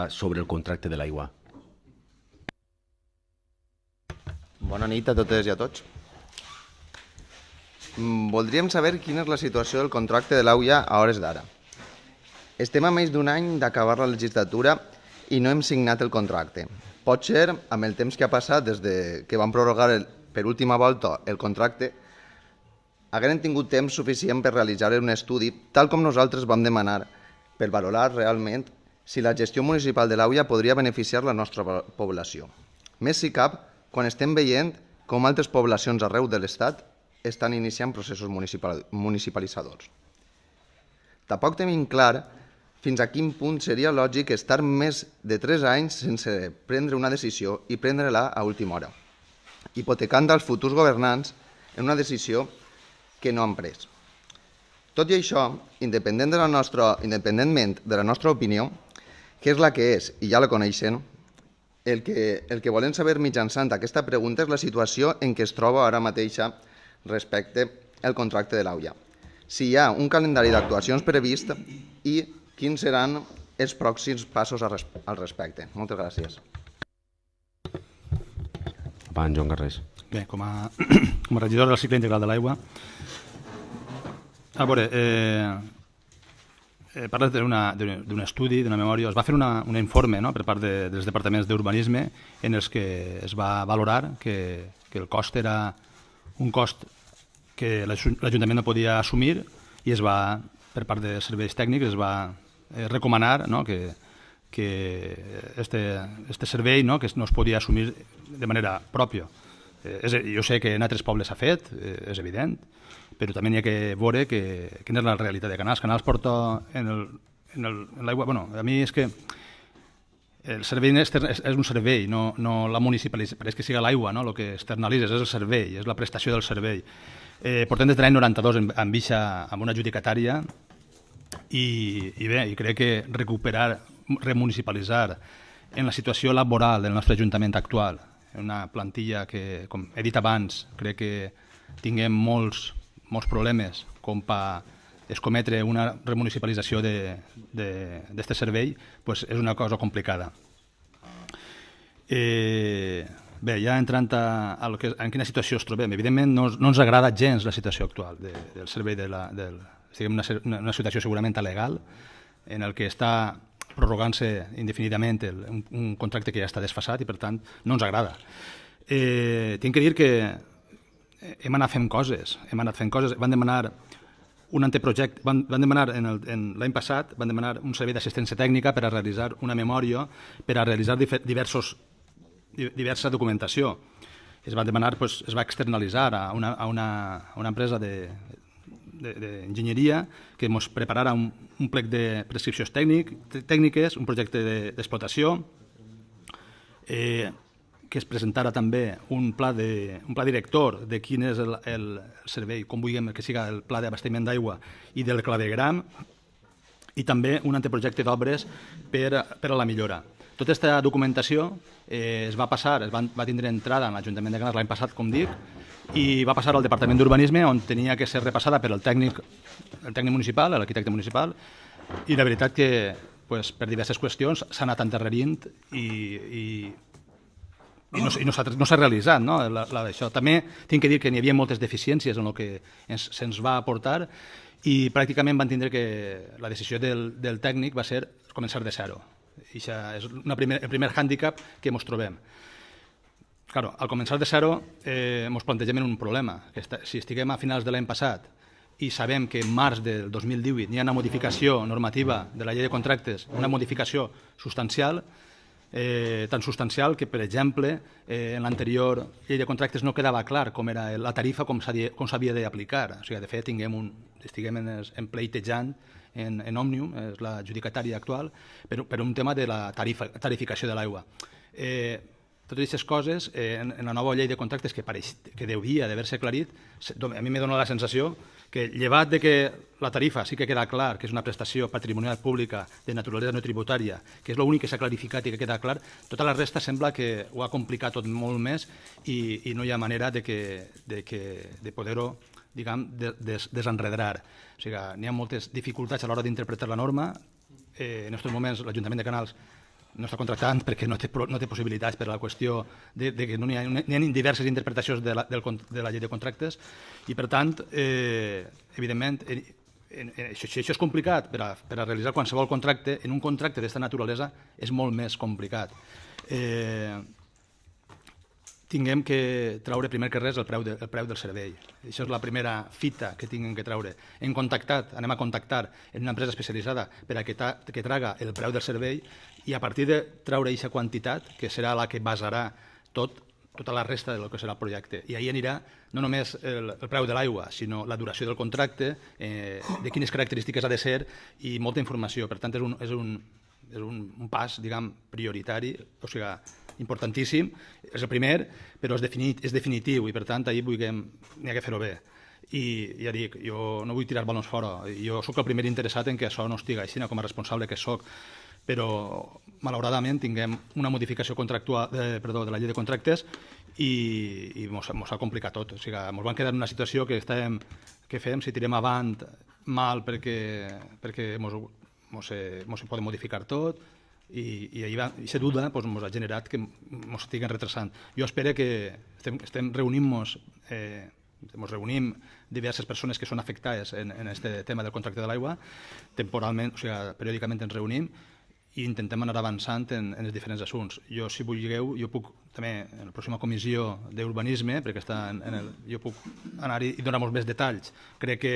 sobre el contracte de l'aigua. Bona nit a totes i a tots. Voldríem saber quina és la situació del contracte de l'AUIA a hores d'ara. Estem a més d'un any d'acabar la legislatura i no hem signat el contracte. Potser, amb el temps que ha passat des que vam prorrogar per última volta el contracte, haguem tingut temps suficient per realitzar un estudi, tal com nosaltres vam demanar, per valorar realment si la gestió municipal de l'AUIA podria beneficiar la nostra població. Més si cap, quan estem veient com altres poblacions arreu de l'Estat estan iniciant processos municipalitzadors. Tampoc tenim clar fins a quin punt seria lògic estar més de 3 anys sense prendre una decisió i prendre-la a última hora, hipotecant els futurs governants en una decisió que no han pres. Tot i això, independentment de la nostra opinió, que és la que és i ja la coneixen, el que volem saber mitjançant aquesta pregunta és la situació en què es troba ara mateixa respecte al contracte de l'AUIA. Si hi ha un calendari d'actuacions previst i quins seran els pròxims passos al respecte. Moltes gràcies. Va, en Joan Carrés. Bé, com a regidor del cicle integral de l'aigua, a veure, parles d'un estudi, d'una memòria. Es va fer un informe, no?, per part dels departaments d'urbanisme en els que es va valorar que el cost era un cost que l'Ajuntament no podia assumir i es va, per part de serveis tècnics, es va recomanar, no?, que este servei, no?, que no es podia assumir de manera pròpia. Jo sé que en altres pobles s'ha fet, és evident, però també n'hi ha que veure quina és la realitat de Canals. Canals porta en l'aigua... Bueno, a mi és que el servei és un servei, no la municipalització. Pareix que siga l'aigua, no? El que externalitzes és el servei, és la prestació del servei. Portem des de l'any 92 amb una adjudicatària i bé, crec que recuperar, remunicipalitzar en la situació laboral del nostre Ajuntament actual, una plantilla que, com he dit abans, crec que tinguem molts problemes com per escometre una remunicipalització d'aquest servei, doncs és una cosa complicada. Bé, ja entrant en quina situació es trobem, evidentment no ens agrada gens la situació actual del servei una situació segurament alegal en el que està prorrogant-se indefinidament un contracte que ja està desfasat i per tant no ens agrada. Tinc que dir que hem anat fent coses, van demanar un anteprojecte, l'any passat van demanar un servei d'assistència tècnica per a realitzar una memòria, per a realitzar diversa documentació. Es va demanar, es va externalitzar a una empresa d'enginyeria que ens preparara un plec de prescripcions tècniques, un projecte d'explotació, que es presentara també un pla director de quin és el servei, com vulguem que siga el pla d'abastiment d'aigua i del clavegram, i també un anteprojecte d'obres per a la millora. Tota aquesta documentació va tindre entrada en l'Ajuntament de Canals l'any passat, com dic, i va passar al Departament d'Urbanisme, on tenia que ser repassada per el tècnic municipal, l'arquitecte municipal, i la veritat que per diverses qüestions s'ha anat endarrerint i no s'ha realitzat. També tinc que dir que n'hi havia moltes deficiències en el que se'ns va aportar i pràcticament van tindre que la decisió del tècnic va ser començar de zero. Això és el primer hàndicap que ens trobem. Claro, al començar de zero ens plantegem un problema, que si estiguem a finals de l'any passat i sabem que en març del 2018 hi ha una modificació normativa de la llei de contractes, una modificació substancial, tan substancial que, per exemple, en l'anterior llei de contractes no quedava clar com era la tarifa, com s'havia d'aplicar. O sigui, de fet, estiguem pleitejant en Òmnium, és l'adjudicatària actual, per un tema de la tarificació de l'aigua. Totes aquestes coses, en la nova llei de contractes que devia d'haver-se aclarit, a mi m'ha donat la sensació que, llevat de que la tarifa sí que queda clar que és una prestació patrimonial pública de naturalesa no tributària, que és l'únic que s'ha clarificat i que queda clar, tota la resta sembla que ho ha complicat tot molt més i no hi ha manera de poder-ho, diguem, desenredar. O sigui, n'hi ha moltes dificultats a l'hora d'interpretar la norma. En aquests moments l'Ajuntament de Canals no està contractant perquè no té possibilitats per la qüestió de que n'hi ha diverses interpretacions de la llei de contractes i, per tant, evidentment, si això és complicat per a realitzar qualsevol contracte, en un contracte d'aquesta naturalesa és molt més complicat. Tinguem que treure primer que res el preu del servei. Això és la primera fita que tinguem que treure. Anem a contactar en una empresa especialitzada per a que traga el preu del servei i a partir de treure aquesta quantitat, que serà la que basarà tota la resta del que serà el projecte. I ahir anirà no només el preu de l'aigua, sinó la duració del contracte, de quines característiques ha de ser i molta informació. Per tant, és un pas, diguem, prioritari, o sigui, importantíssim, és el primer, però és definitiu i, per tant, ahir n'hi ha que fer-ho bé. I ja dic, jo no vull tirar balons fora, jo sóc el primer interessat en que això no estigui així, com a responsable que sóc, però malauradament tinguem una modificació de la llei de contractes i mos ha complicat tot. O sigui, mos van quedar en una situació que fem, si tirem avant mal perquè mos poden modificar tot, i aquesta duda ens ha generat que ens estiguen retrasant. Jo espero que estem reunint-nos, reunim diverses persones que són afectades en aquest tema del contracte de l'aigua, temporalment, o sigui, periòdicament ens reunim i intentem anar avançant en els diferents assumptes. Jo, si vulgueu, jo puc també, en la pròxima comissió d'urbanisme, perquè jo puc anar-hi i donar molts més detalls. Crec que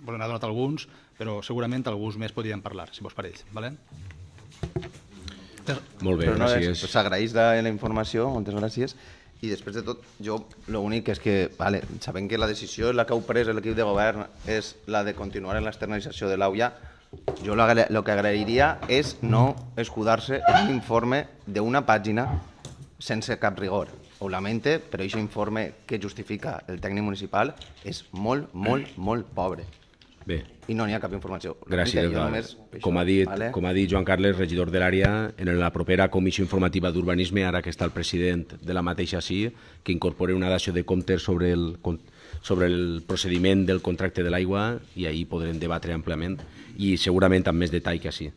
vos n'ha donat alguns, però segurament alguns més podríem parlar, si vos pareix. Molt bé, gràcies. S'agraeix la informació, moltes gràcies. I després de tot, jo l'únic és que, sabent que la decisió la que heu pres l'equip de govern és la de continuar en l'externalització de l'AUIA, jo el que agrairia és no escudar-se en un informe d'una pàgina sense cap rigor. Ho lamente, però aquest informe que justifica el tècnic municipal és molt, molt, molt pobre. Bé. I no n'hi ha cap informació. Gràcies. Com ha dit Joan Carles, regidor de l'àrea, en la propera comissió informativa d'urbanisme, ara que està el president de la mateixa sí, que incorpori una dació de comptes sobre el procediment del contracte de l'aigua i ahir podrem debatre àmpliament i segurament amb més detall que així.